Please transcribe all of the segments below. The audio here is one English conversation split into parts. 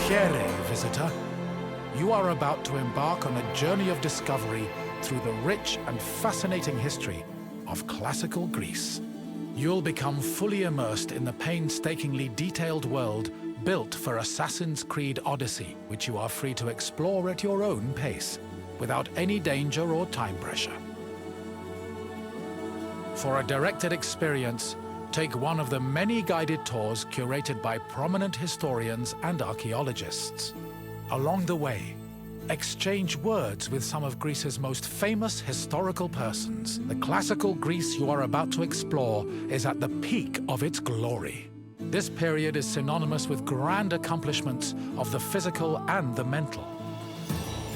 Here, visitor. You are about to embark on a journey of discovery through the rich and fascinating history of classical Greece. You'll become fully immersed in the painstakingly detailed world built for Assassin's Creed Odyssey, which you are free to explore at your own pace, without any danger or time pressure. For a directed experience, take one of the many guided tours curated by prominent historians and archaeologists. Along the way, exchange words with some of Greece's most famous historical persons. The classical Greece you are about to explore is at the peak of its glory. This period is synonymous with grand accomplishments of the physical and the mental.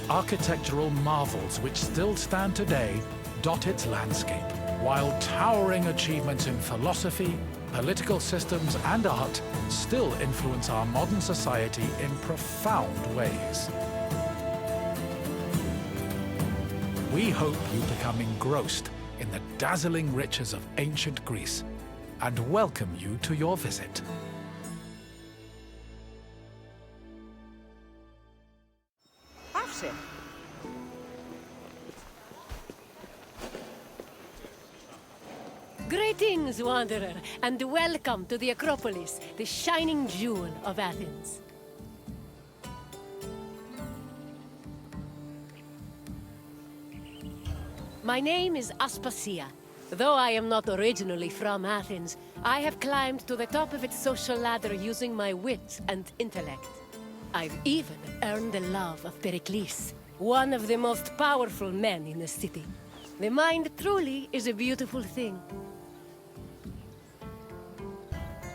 Architectural marvels which still stand today dot its landscape, while towering achievements in philosophy, political systems, and art still influence our modern society in profound ways. We hope you become engrossed in the dazzling riches of ancient Greece and welcome you to your visit. Greetings, wanderer, and welcome to the Akropolis, the shining jewel of Athens. My name is Aspasia. Though I am not originally from Athens, I have climbed to the top of its social ladder using my wit and intellect. I've even earned the love of Pericles, one of the most powerful men in the city. The mind truly is a beautiful thing.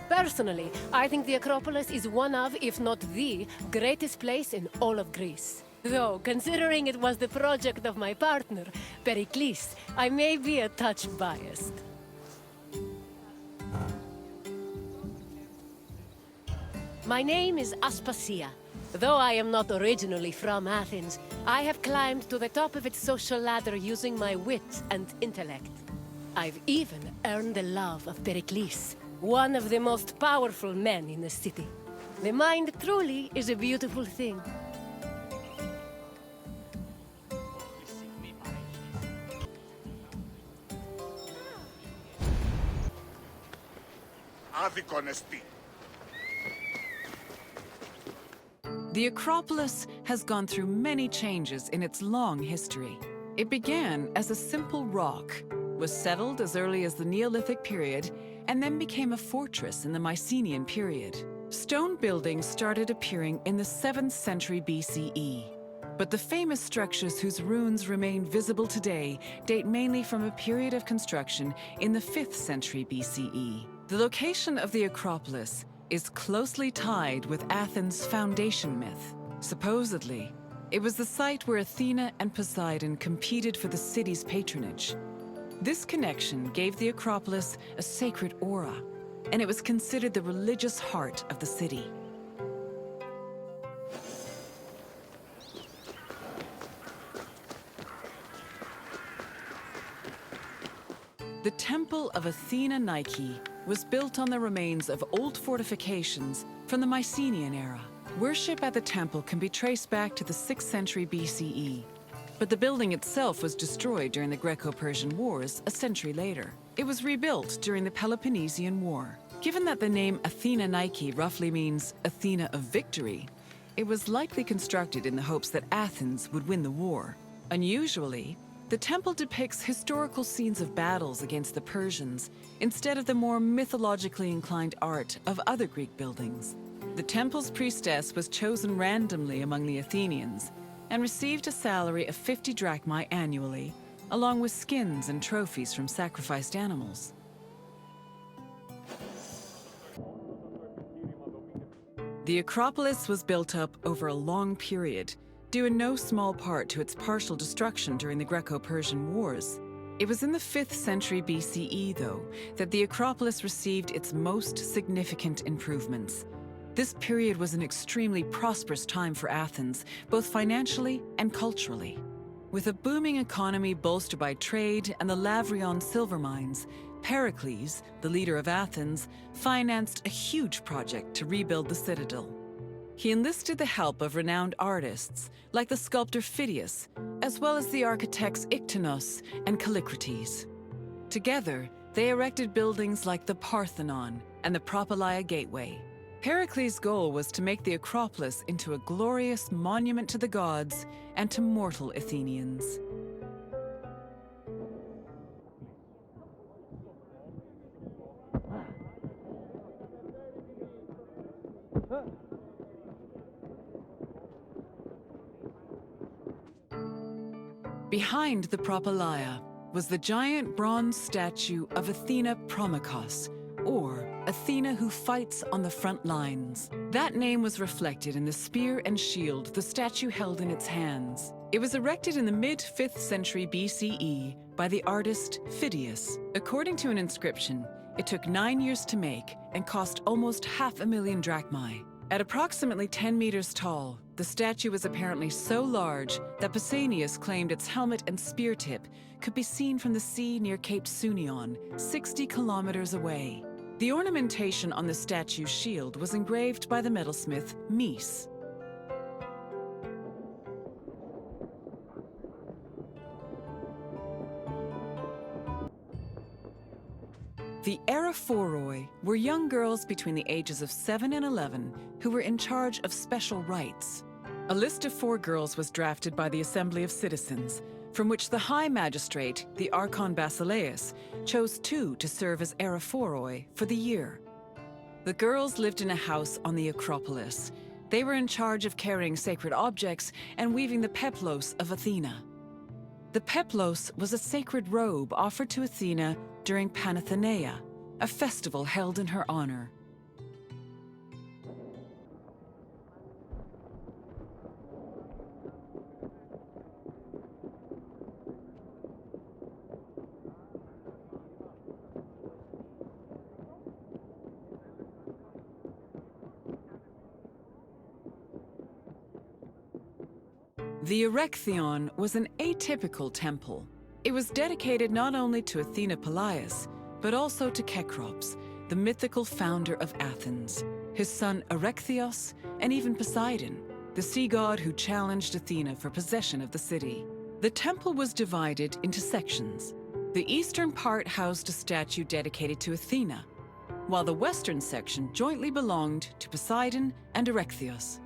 Personally, I think the Acropolis is one of, if not the, greatest place in all of Greece. Though, considering it was the project of my partner, Pericles, I may be a touch biased. My name is Aspasia. Though I am not originally from Athens, I have climbed to the top of its social ladder using my wit and intellect. I've even earned the love of Pericles, one of the most powerful men in the city. The mind truly is a beautiful thing. The Acropolis has gone through many changes in its long history. It began as a simple rock, was settled as early as the Neolithic period, and then became a fortress in the Mycenaean period. Stone buildings started appearing in the 7th century BCE. But the famous structures whose ruins remain visible today date mainly from a period of construction in the 5th century BCE. The location of the Acropolis is closely tied with Athens' foundation myth. Supposedly, it was the site where Athena and Poseidon competed for the city's patronage. This connection gave the Acropolis a sacred aura, and it was considered the religious heart of the city. The Temple of Athena Nike was built on the remains of old fortifications from the Mycenaean era. Worship at the temple can be traced back to the 6th century BCE, but the building itself was destroyed during the Greco-Persian Wars a century later. It was rebuilt during the Peloponnesian War. Given that the name Athena Nike roughly means Athena of victory, it was likely constructed in the hopes that Athens would win the war. Unusually, the temple depicts historical scenes of battles against the Persians instead of the more mythologically inclined art of other Greek buildings. The temple's priestess was chosen randomly among the Athenians and received a salary of 50 drachmae annually, along with skins and trophies from sacrificed animals. The Acropolis was built up over a long period, due in no small part to its partial destruction during the Greco-Persian Wars. It was in the 5th century BCE, though, that the Acropolis received its most significant improvements. This period was an extremely prosperous time for Athens, both financially and culturally. With a booming economy bolstered by trade and the Lavrion silver mines, Pericles, the leader of Athens, financed a huge project to rebuild the citadel. He enlisted the help of renowned artists, like the sculptor Phidias, as well as the architects Iktinos and Callicrates. Together, they erected buildings like the Parthenon and the Propylaea Gateway. Pericles' goal was to make the Akropolis into a glorious monument to the gods and to mortal Athenians. Behind the Propylaea was the giant bronze statue of Athena Promachos, or Athena who fights on the front lines. That name was reflected in the spear and shield the statue held in its hands. It was erected in the mid-5th century BCE by the artist Phidias. According to an inscription, it took 9 years to make and cost almost 500,000 drachmae. At approximately 10 meters tall, the statue was apparently so large that Pausanias claimed its helmet and spear tip could be seen from the sea near Cape Sunion, 60 kilometers away. The ornamentation on the statue's shield was engraved by the metalsmith Mies. The Aerophoroi were young girls between the ages of 7 and 11 who were in charge of special rites. A list of 4 girls was drafted by the Assembly of Citizens, from which the High Magistrate, the Archon Basileus, chose 2 to serve as Aerophoroi for the year. The girls lived in a house on the Akropolis. They were in charge of carrying sacred objects and weaving the peplos of Athena. The peplos was a sacred robe offered to Athena during Panathenaea, a festival held in her honor. The Erechtheion was an atypical temple. It was dedicated not only to Athena Polias, but also to Cecrops, the mythical founder of Athens, his son Alexios, and even Poseidon, the sea god who challenged Athena for possession of the city. The temple was divided into sections. The eastern part housed a statue dedicated to Athena, while the western section jointly belonged to Poseidon and Alexios.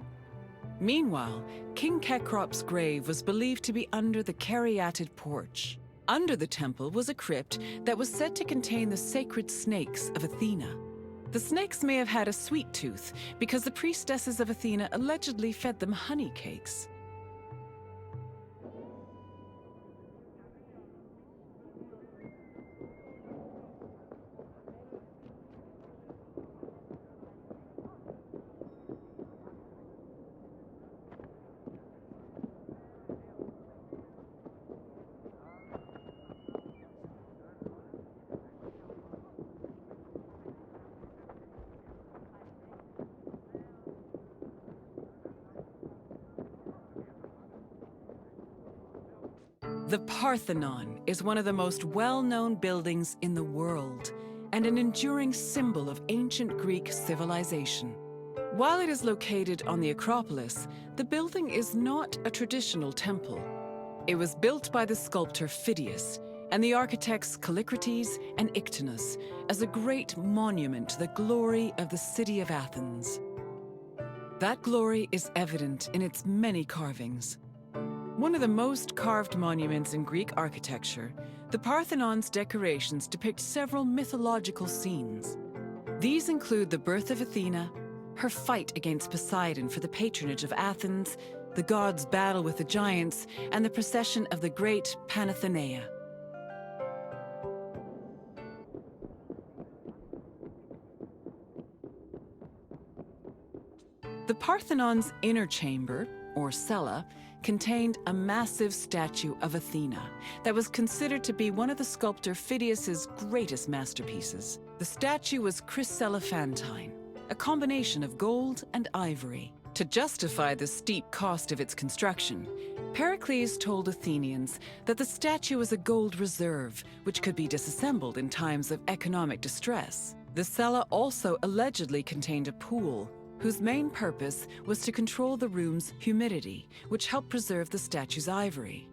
Meanwhile, King Cecrops' grave was believed to be under the caryatid porch. Under the temple was a crypt that was said to contain the sacred snakes of Athena. The snakes may have had a sweet tooth because the priestesses of Athena allegedly fed them honey cakes. The Parthenon is one of the most well-known buildings in the world and an enduring symbol of ancient Greek civilization. While it is located on the Akropolis, the building is not a traditional temple. It was built by the sculptor Phidias and the architects Callicrates and Iktinos as a great monument to the glory of the city of Athens. That glory is evident in its many carvings. One of the most carved monuments in Greek architecture, the Parthenon's decorations depict several mythological scenes. These include the birth of Athena, her fight against Poseidon for the patronage of Athens, the gods' battle with the giants, and the procession of the great Panathenaea. The Parthenon's inner chamber, or cella, contained a massive statue of Athena that was considered to be one of the sculptor Phidias's greatest masterpieces. The statue was chryselephantine, a combination of gold and ivory. To justify the steep cost of its construction, Pericles told Athenians that the statue was a gold reserve, which could be disassembled in times of economic distress. The cella also allegedly contained a pool, whose main purpose was to control the room's humidity, which helped preserve the statue's ivory.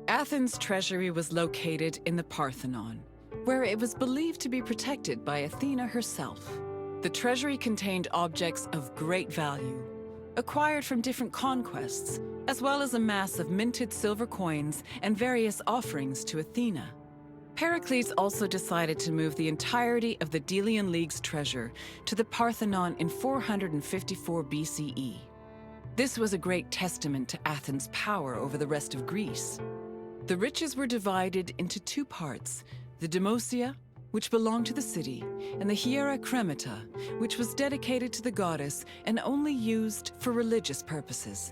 Athens' treasury was located in the Parthenon, where it was believed to be protected by Athena herself. The treasury contained objects of great value, acquired from different conquests, as well as a mass of minted silver coins and various offerings to Athena. Pericles also decided to move the entirety of the Delian League's treasure to the Parthenon in 454 BCE. This was a great testament to Athens' power over the rest of Greece. The riches were divided into two parts, the Demosia, which belonged to the city, and the Hiera Cremata, which was dedicated to the goddess and only used for religious purposes.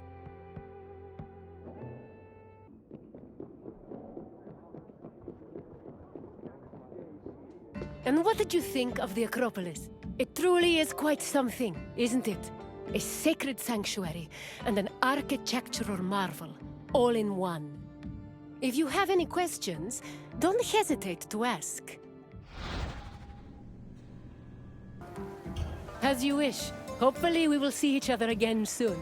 And what did you think of the Akropolis? It truly is quite something, isn't it? A sacred sanctuary and an architectural marvel, all in one. If you have any questions, don't hesitate to ask. As you wish. Hopefully we will see each other again soon.